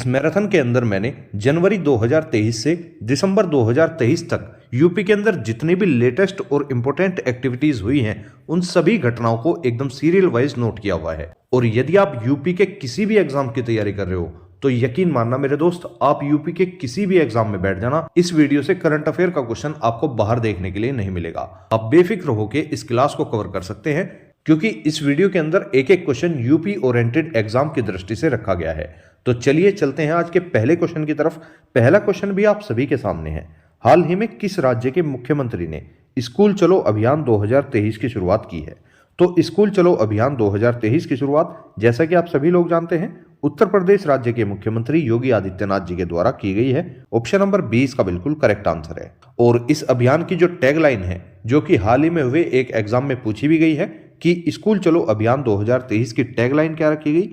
इस मैराथन के अंदर मैंने जनवरी 2023 से दिसंबर 2023 तक यूपी के अंदर जितनी भी लेटेस्ट और इम्पोर्टेंट एक्टिविटीज हुई हैं उन सभी घटनाओं को एकदम सीरियल वाइज नोट किया हुआ है। और यदि आप यूपी के किसी भी एग्जाम की तैयारी कर रहे हो तो यकीन मानना मेरे दोस्त, आप यूपी के किसी भी एग्जाम में बैठ जाना, इस वीडियो से करंट अफेयर का क्वेश्चन आपको बाहर देखने के लिए नहीं मिलेगा। आप बेफिक्र होकर इस क्लास को कवर कर सकते हैं क्योंकि इस वीडियो के अंदर एक एक क्वेश्चन यूपी ओरिएंटेड एग्जाम की दृष्टि से रखा गया है। तो चलिए चलते हैं आज के पहले क्वेश्चन की तरफ। पहला क्वेश्चन भी आप सभी के सामने है। हाल ही में किस राज्य के मुख्यमंत्री ने स्कूल चलो अभियान 2023 की शुरुआत की है? तो स्कूल चलो अभियान 2023 की शुरुआत जैसा कि आप सभी लोग जानते हैं उत्तर प्रदेश राज्य के मुख्यमंत्री योगी आदित्यनाथ जी के द्वारा की गई है। ऑप्शन नंबर 20 का बिल्कुल करेक्ट आंसर है। और इस अभियान की जो टैगलाइन है, जो कि हाल ही में हुए एक एग्जाम में पूछी भी गई है कि स्कूल चलो अभियान 2023 की टैगलाइन क्या रखी गई,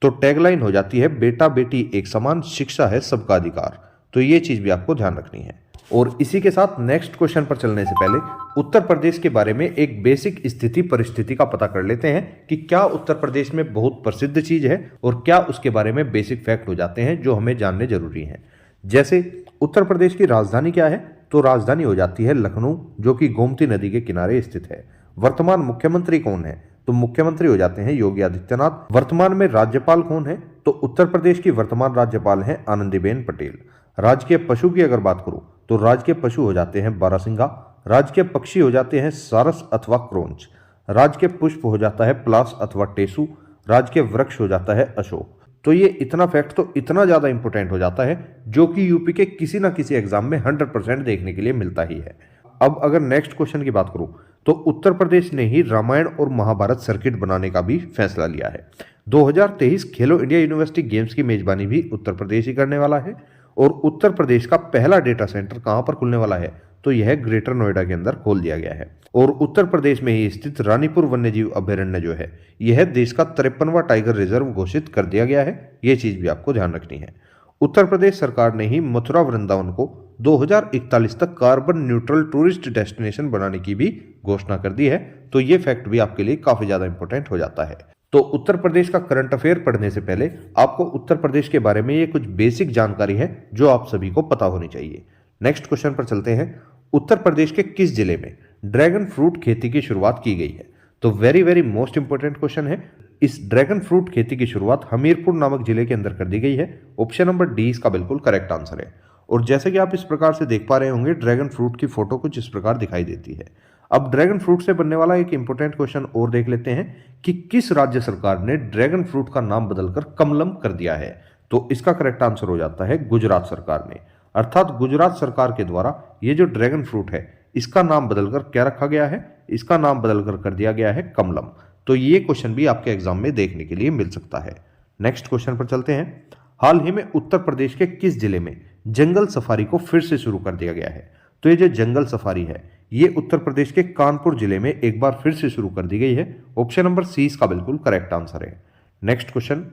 तो टैगलाइन हो जाती है बेटा बेटी एक समान, शिक्षा है सबका अधिकार। तो ये चीज भी आपको ध्यान रखनी है। और इसी के साथ नेक्स्ट क्वेश्चन पर चलने से पहले उत्तर प्रदेश के बारे में एक बेसिक स्थिति परिस्थिति का पता कर लेते हैं कि क्या उत्तर प्रदेश में बहुत प्रसिद्ध चीज है और क्या उसके बारे में बेसिक फैक्ट हो जाते हैं जो हमें जानने जरूरी हैं। जैसे उत्तर प्रदेश की राजधानी क्या है, तो राजधानी हो जाती है लखनऊ, जो कि गोमती नदी के किनारे स्थित है। वर्तमान मुख्यमंत्री कौन है, तो मुख्यमंत्री हो जाते हैं योगी आदित्यनाथ। वर्तमान में राज्यपाल कौन है, तो उत्तर प्रदेश की वर्तमान राज्यपाल हैं आनंदीबेन पटेल। राजकीय पशु की अगर बात करूं तो राजकीय पशु हो जाते हैं बारहसिंगा। राजकीय पक्षी हो जाते हैं सारस अथवा क्रोंच। राजकीय पुष्प हो जाता है पलाश अथवा टेसु। राजकीय वृक्ष हो जाता है अशोक। तो ये इतना फैक्ट तो इतना ज्यादा इंपॉर्टेंट हो जाता है जो कि यूपी के किसी ना किसी एग्जाम में 100% देखने के लिए मिलता ही है। अब अगर नेक्स्ट क्वेश्चन की बात करूं तो उत्तर प्रदेश ने ही रामायण और महाभारत सर्किट बनाने का भी फैसला लिया है। 2023 खेलो इंडिया यूनिवर्सिटी गेम्स की मेजबानी भी उत्तर प्रदेश ही करने वाला है। और उत्तर प्रदेश का पहला डेटा सेंटर कहां पर खुलने वाला है, तो यह ग्रेटर नोएडा के अंदर खोल दिया गया है। और उत्तर प्रदेश में ही स्थित रानीपुर वन्यजीव अभयारण्य जो है यह देश का 53वां टाइगर रिजर्व घोषित कर दिया गया है। यह चीज भी आपको ध्यान रखनी है। उत्तर प्रदेश सरकार ने ही मथुरा वृंदावन को 2041 तक कार्बन न्यूट्रल टूरिस्ट डेस्टिनेशन बनाने की भी घोषणा कर दी है। तो ये फैक्ट भी आपके लिए काफी ज्यादा इंपॉर्टेंट हो जाता है। तो उत्तर प्रदेश का करंट अफेयर पढ़ने से पहले आपको उत्तर प्रदेश के बारे में ये कुछ बेसिक जानकारी है जो आप सभी को पता होनी चाहिए। नेक्स्ट क्वेश्चन पर चलते हैं। उत्तर प्रदेश के किस जिले में ड्रैगन फ्रूट खेती की शुरुआत की गई है? तो very very most important question है। इस ड्रैगन फ्रूट खेती की शुरुआत हमीरपुर नामक जिले के अंदर कर दी गई है। ऑप्शन नंबर डी इसका बिल्कुल करेक्ट आंसर है। और जैसे कि आप इस प्रकार से देख पा रहे होंगे, ड्रैगन फ्रूट की फोटो कुछ इस प्रकार दिखाई देती है। अब ड्रैगन फ्रूट से बनने वाला एक इंपॉर्टेंट क्वेश्चन और देख लेते हैं कि किस राज्य सरकार ने ड्रैगन फ्रूट का नाम बदलकर कमलम कर दिया है? तो इसका करेक्ट आंसर हो जाता है गुजरात सरकार ने। अर्थात गुजरात सरकार के द्वारा ये जो ड्रैगन फ्रूट है इसका नाम बदलकर क्या रखा गया है? इसका नाम बदलकर कर दिया गया है कमलम। तो ये क्वेश्चन भी आपके एग्जाम में देखने के लिए मिल सकता है। नेक्स्ट क्वेश्चन पर चलते हैं। हाल ही में उत्तर प्रदेश के किस जिले में जंगल सफारी को फिर से शुरू कर दिया गया है? तो ये जो जंगल सफारी है ये उत्तर प्रदेश के कानपुर जिले में एक बार फिर से शुरू कर दी गई है। ऑप्शन नंबर सी इसका बिल्कुल करेक्ट आंसर है। Next question.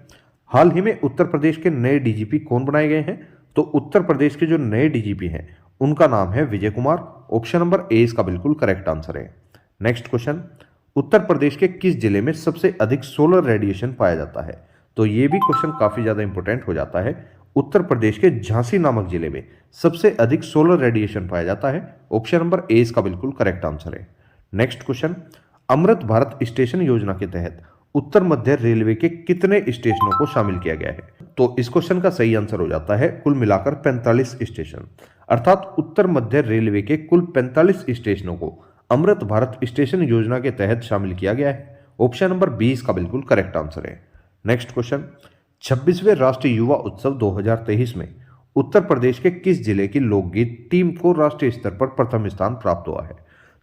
हाल ही में उत्तर प्रदेश के नए डीजीपी कौन बनाए गए हैं? तो उत्तर प्रदेश के जो नए डीजीपी हैं उनका नाम है Vijay Kumar. Option number A इसका बिल्कुल करेक्ट आंसर है। Next question. उत्तर प्रदेश के किस जिले में सबसे अधिक सोलर रेडिएशन पाया जाता है? तो ये भी क्वेश्चन काफी ज्यादा इंपॉर्टेंट हो जाता है। उत्तर प्रदेश के झांसी नामक जिले में सबसे अधिक सोलर रेडिएशन पाया जाता है। ऑप्शन नंबर ए इसका बिल्कुल करेक्ट आंसर है। Next question. Amrit Bharat station Yojana के तहत उत्तर मध्य रेलवे के कितने स्टेशनों को शामिल किया गया है? तो इस क्वेश्चन का सही आंसर हो जाता है कुल मिलाकर 45 स्टेशन। अर्थात उत्तर मध्य रेलवे के कुल 45 स्टेशनों को अमृत भारत स्टेशन योजना के तहत शामिल किया गया है। ऑप्शन नंबर 20 का बिल्कुल करेक्ट आंसर है। Next question. 26वें राष्ट्रीय युवा उत्सव 2023 में उत्तर प्रदेश के किस जिले की लोकगीत टीम को राष्ट्रीय स्तर पर प्रथम स्थान प्राप्त हुआ है?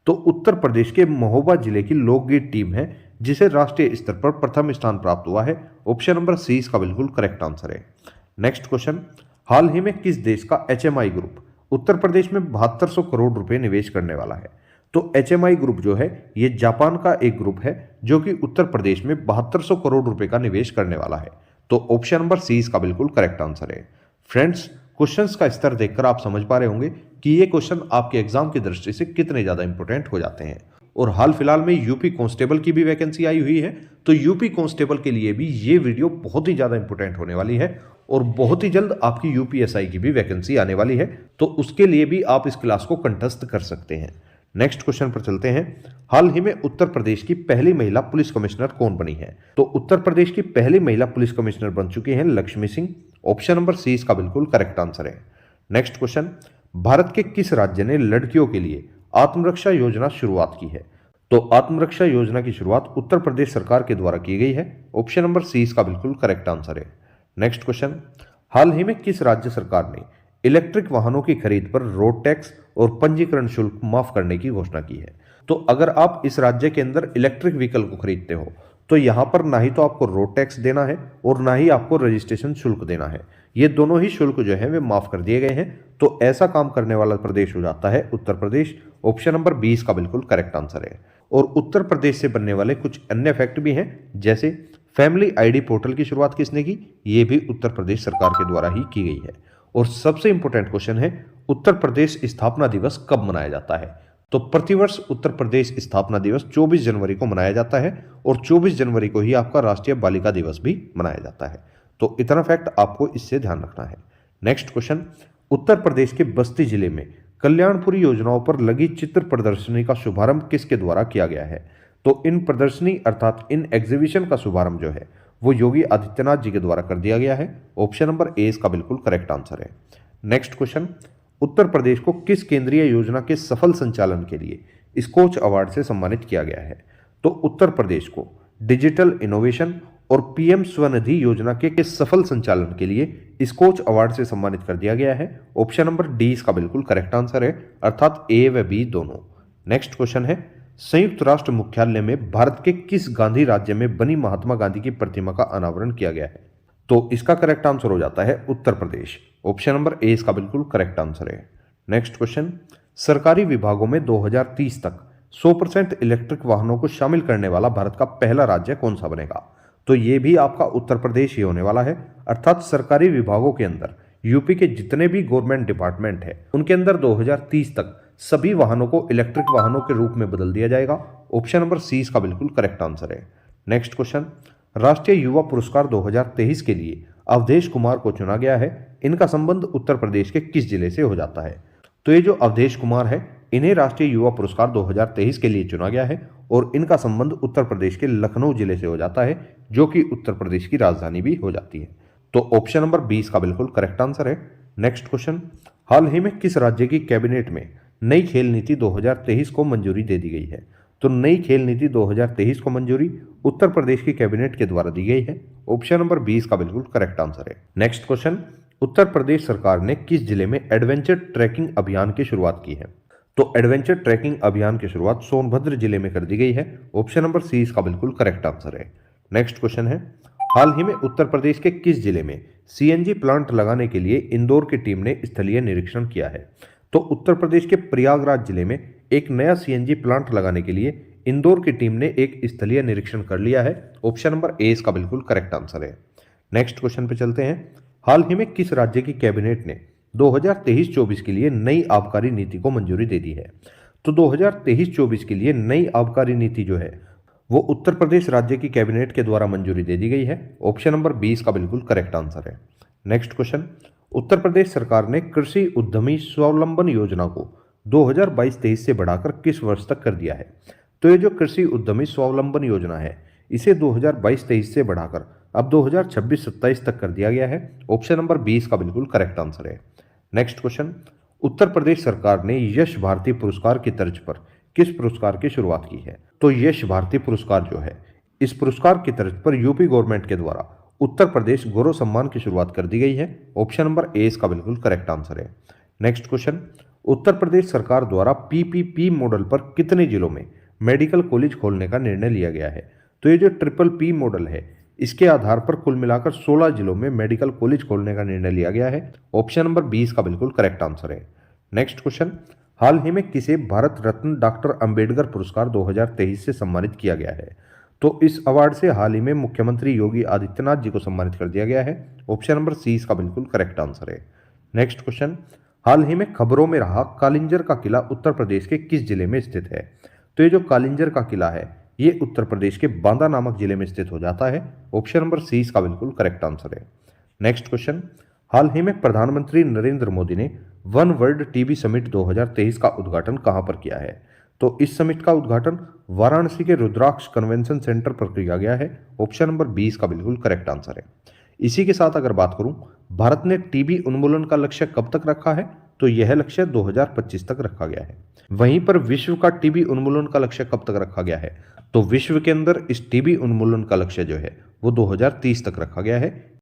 तो उत्तर प्रदेश के महोबा जिले की लोकगीत टीम है जिसे राष्ट्रीय स्तर पर प्रथम स्थान प्राप्त हुआ है। ऑप्शन नंबर सी इसका बिल्कुल करेक्ट आंसर है। Next question. हाल ही में किस देश का एचएमआई ग्रुप उत्तर प्रदेश में 7200 करोड़ रुपए निवेश करने वाला है? तो एचएमआई ग्रुप जो है ये जापान का एक ग्रुप है जो कि उत्तर प्रदेश में 7200 करोड़ रुपए का निवेश करने वाला है। तो ऑप्शन नंबर सी इसका बिल्कुल करेक्ट आंसर है। फ्रेंड्स, क्वेश्चंस का स्तर देखकर आप समझ पा रहे होंगे कि ये क्वेश्चन आपके एग्जाम की दृष्टि से कितने ज्यादा इंपॉर्टेंट हो जाते हैं। और हाल फिलहाल में यूपी कांस्टेबल की भी वैकेंसी आई हुई है। तो यूपी कांस्टेबल के लिए भी ये वीडियो बहुत ही ज़्यादा इंपॉर्टेंट होने वाली है और बहुत ही जल्द आपकी यूपीएसआई की भी वैकेंसी आने वाली है, तो उसके लिए भी आप इस क्लास को कंटेस्ट कर सकते हैं। नेक्स्ट क्वेश्चन पर चलते हैं। हाल ही में उत्तर प्रदेश की पहली महिला पुलिस कमिश्नर कौन बनी है? तो उत्तर प्रदेश की पहली महिला पुलिस कमिश्नर बन चुकी हैं Lakshmi Singh. Option number C इसका बिल्कुल करेक्ट आंसर है। नेक्स्ट क्वेश्चन, भारत के किस राज्य ने लड़कियों के लिए आत्मरक्षा योजना शुरुआत की है? तो आत्मरक्षा योजना की शुरुआत उत्तर प्रदेश सरकार के द्वारा की गई है। ऑप्शन नंबर सी इसका बिल्कुल करेक्ट आंसर है। नेक्स्ट क्वेश्चन, हाल ही में किस राज्य सरकार ने इलेक्ट्रिक वाहनों की खरीद पर रोड टैक्स और पंजीकरण शुल्क माफ करने की घोषणा की है? तो अगर आप इस राज्य के अंदर इलेक्ट्रिक व्हीकल को खरीदते हो तो यहां पर ना ही तो आपको रोड टैक्स देना है और ना ही आपको रजिस्ट्रेशन शुल्क देना है। ये दोनों ही शुल्क जो है वे माफ कर दिए गए हैं। तो ऐसा काम करने वाला प्रदेश हो जाता है उत्तर प्रदेश। ऑप्शन नंबर 20 का बिल्कुल करेक्ट आंसर है। और उत्तर प्रदेश से बनने वाले कुछ अन्य फैक्ट भी हैं, जैसे फैमिली आईडी पोर्टल की शुरुआत किसने की? ये भी उत्तर प्रदेश सरकार के द्वारा ही की गई है। और सबसे इंपॉर्टेंट क्वेश्चन है, उत्तर प्रदेश स्थापना दिवस कब मनाया जाता है? तो प्रतिवर्ष उत्तर प्रदेश स्थापना दिवस 24 जनवरी को मनाया जाता है और 24 जनवरी को ही आपका राष्ट्रीय बालिका दिवस भी मनाया जाता है। तो इतना फैक्ट आपको इससे ध्यान रखना है। नेक्स्ट क्वेश्चन, उत्तर प्रदेश के बस्ती जिले में कल्याणपुरी योजनाओं पर लगी चित्र प्रदर्शनी का शुभारंभ किसके द्वारा किया गया है? तो इन प्रदर्शनी अर्थात इन एग्जीबिशन का शुभारंभ जो है वो योगी आदित्यनाथ जी के द्वारा कर दिया गया है। ऑप्शन नंबर ए इसका बिल्कुल करेक्ट आंसर है। नेक्स्ट क्वेश्चन, उत्तर प्रदेश को किस केंद्रीय योजना के सफल संचालन के लिए स्कोच अवार्ड से सम्मानित किया गया है? तो उत्तर प्रदेश को डिजिटल इनोवेशन और पीएम स्वनिधि योजना के सफल संचालन के लिए स्कोच अवार्ड से सम्मानित कर दिया गया है। ऑप्शन नंबर डी इसका बिल्कुल करेक्ट आंसर है, अर्थात ए व बी दोनों। नेक्स्ट क्वेश्चन है, संयुक्त राष्ट्र मुख्यालय में भारत के किस गांधी राज्य में बनी महात्मा गांधी की प्रतिमा का अनावरण किया गया है? तो इसका करेक्ट आंसर हो जाता है Uttar Pradesh. Option number A इसका बिल्कुल करेक्ट आंसर है। नेक्स्ट क्वेश्चन, सरकारी विभागों में 2030 तक 100% इलेक्ट्रिक वाहनों को शामिल करने वाला भारत का पहला राज्य कौन सा बनेगा? तो ये भी आपका उत्तर प्रदेश ही होने वाला है, अर्थात सरकारी विभागों के अंदर यूपी के जितने भी गवर्नमेंट डिपार्टमेंट है उनके अंदर 2030 तक सभी वाहनों को इलेक्ट्रिक वाहनों के रूप में बदल दिया जाएगा। ऑप्शन नंबर सी इसका बिल्कुल करेक्ट आंसर है। नेक्स्ट क्वेश्चन, राष्ट्रीय युवा पुरस्कार 2023 के लिए अवधेश कुमार को चुना गया है। इनका संबंध उत्तर प्रदेश के किस जिले से हो जाता है? तो ये जो अवधेश कुमार है इन्हें राष्ट्रीय युवा पुरस्कार 2023 के लिए चुना गया है और इनका संबंध उत्तर प्रदेश के लखनऊ जिले से हो जाता है, जो कि उत्तर प्रदेश की राजधानी भी हो जाती है। तो ऑप्शन नंबर 20 का बिल्कुल करेक्ट आंसर है। नेक्स्ट क्वेश्चन, हाल ही में किस राज्य की कैबिनेट में नई खेल नीति 2023 को मंजूरी दे दी गई है? तो नई खेल नीति 2023 को मंजूरी उत्तर प्रदेश की कैबिनेट के द्वारा दी गई है। ऑप्शन नंबर 20 का बिल्कुल करेक्ट आंसर है। नेक्स्ट क्वेश्चन, उत्तर प्रदेश सरकार ने किस जिले में एडवेंचर ट्रैकिंग अभियान की शुरुआत की है? तो एडवेंचर ट्रैकिंग अभियान की शुरुआत सोनभद्र जिले में कर दी गई है। ऑप्शन नंबर सी इसका बिल्कुल करेक्ट आंसर है। नेक्स्ट क्वेश्चन है, हाल ही में उत्तर प्रदेश के किस जिले में सीएनजी प्लांट लगाने के लिए इंदौर की टीम ने स्थलीय निरीक्षण किया है? तो उत्तर प्रदेश के प्रयागराज जिले में एक नया सीएनजी प्लांट लगाने के लिए इंदौर की टीम ने एक स्थलीय निरीक्षण कर लिया है। ऑप्शन नंबर ए इसका बिल्कुल करेक्ट आंसर है। नेक्स्ट क्वेश्चन पे चलते हैं, हाल ही में किस राज्य की कैबिनेट ने 2023-24 के लिए नई आबकारी नीति को मंजूरी दे दी है? तो 2023-24 के लिए नई आबकारी नीति जो है वो उत्तर प्रदेश राज्य की कैबिनेट के द्वारा मंजूरी दे दी गई है। ऑप्शन नंबर 20 का बिल्कुल करेक्ट आंसर है। नेक्स्ट क्वेश्चन, उत्तर प्रदेश सरकार ने कृषि उद्यमी स्वावलंबन योजना को 2022-23 से बढ़ाकर किस वर्ष तक कर दिया है? तो ये जो कृषि उद्यमी स्वावलंबन योजना है इसे 2022-23 से बढ़ाकर अब 2026-27 तक कर दिया गया है। ऑप्शन नंबर 20 का बिल्कुल करेक्ट आंसर है। नेक्स्ट क्वेश्चन, उत्तर प्रदेश सरकार ने यश भारती पुरस्कार की तर्ज पर किस पुरस्कार की शुरुआत की है? तो यश भारती पुरस्कार जो है इस पुरस्कार की तर्ज पर यूपी गवर्नमेंट के द्वारा उत्तर प्रदेश गौरव सम्मान की शुरुआत कर दी गई है। ऑप्शन नंबर ए इसका बिल्कुल करेक्ट आंसर है। नेक्स्ट क्वेश्चन, उत्तर प्रदेश सरकार द्वारा पीपीपी मॉडल पर कितने जिलों में मेडिकल कॉलेज खोलने का निर्णय लिया गया है? तो ये जो ट्रिपल पी मॉडल है इसके आधार पर कुल मिलाकर 16 जिलों में मेडिकल कॉलेज खोलने का निर्णय लिया गया है। ऑप्शन नंबर 20 का बिल्कुल करेक्ट आंसर है। नेक्स्ट क्वेश्चन, हाल ही में किसे भारत रत्न डॉक्टर अंबेडकर पुरस्कार 2023 से सम्मानित किया गया है? तो इस अवार्ड से हाल ही में मुख्यमंत्री योगी आदित्यनाथ जी को सम्मानित कर दिया गया है। ऑप्शन नंबर सी इसका बिल्कुल करेक्ट आंसर है। नेक्स्ट क्वेश्चन, हाल ही में खबरों में रहा कालिंजर का किला उत्तर प्रदेश के किस जिले में स्थित है? तो ये जो कालिंजर का किला है ये उत्तर प्रदेश के बांदा नामक जिले में स्थित हो जाता है। ऑप्शन नंबर सी इसका बिल्कुल करेक्ट आंसर है। नेक्स्ट क्वेश्चन, हाल ही में प्रधानमंत्री नरेंद्र मोदी ने वन वर्ल्ड टीबी समिट 2023 का उद्घाटन कहां पर किया है? तो इस समिट का उद्घाटन वाराणसी के रुद्राक्ष कन्वेंशन सेंटर पर किया गया है। ऑप्शन नंबर 20 का बिल्कुल करेक्ट आंसर है। इसी के साथ अगर बात करूं, भारत ने टीबी उन्मूलन का लक्ष्य कब तक रखा है? तो यह लक्ष्य 2025 तक रखा गया है। वहीं पर विश्व का टीबी उन्मूलन का लक्ष्य कब तक रखा गया है? तो विश्व के अंदर इस टीबी उन्मूलन का लक्ष्य जो है वो 2030 तक रखा गया है।